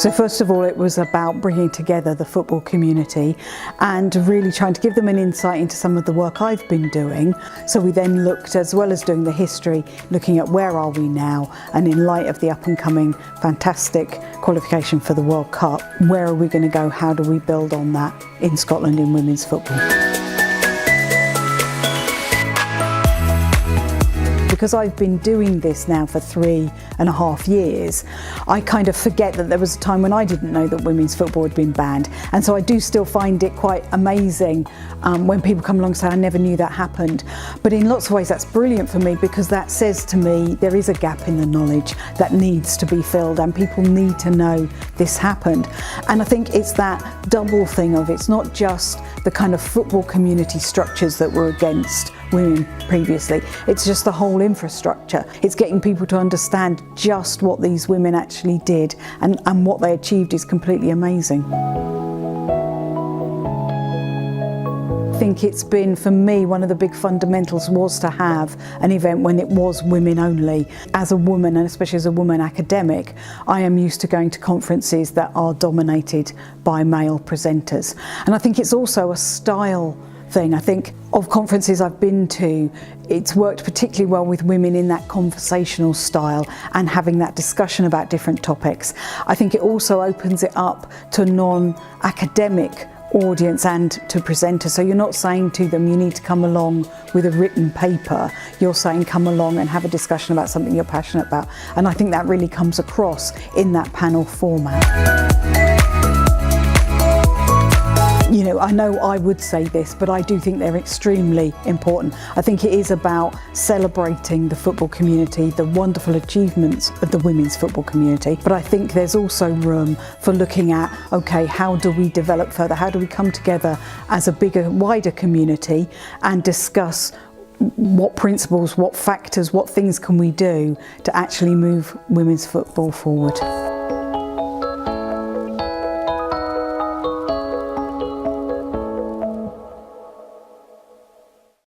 So first of all, it was about bringing together the football community and really trying to give them an insight into some of the work I've been doing. So we then looked, as well as doing the history, looking at where are we now, and in light of the up and coming fantastic qualification for the World Cup, where are we going to go, how do we build on that in Scotland in women's football. Because I've been doing this now for 3.5 years, I kind of forget that there was a time when I didn't know that women's football had been banned. And so I do still find it quite amazing when people come along and say, I never knew that happened. But in lots of ways that's brilliant for me, because that says to me there is a gap in the knowledge that needs to be filled and people need to know this happened. And I think it's that double thing of, it's not just the kind of football community structures that were against women previously, it's just the whole infrastructure. It's getting people to understand just what these women actually did, and what they achieved is completely amazing. I think it's been, for me, one of the big fundamentals was to have an event when it was women only. As a woman, and especially as a woman academic, I am used to going to conferences that are dominated by male presenters. And I think it's also a style thing. I think of conferences I've been to, it's worked particularly well with women in that conversational style and having that discussion about different topics. I think it also opens it up to non-academic audience and to presenters. So you're not saying to them you need to come along with a written paper, you're saying come along and have a discussion about something you're passionate about. And I think that really comes across in that panel format. You know, I know I would say this, but I do think they're extremely important. I think it is about celebrating the football community, the wonderful achievements of the women's football community. But I think there's also room for looking at, okay, how do we develop further? How do we come together as a bigger, wider community and discuss what principles, what factors, what things can we do to actually move women's football forward?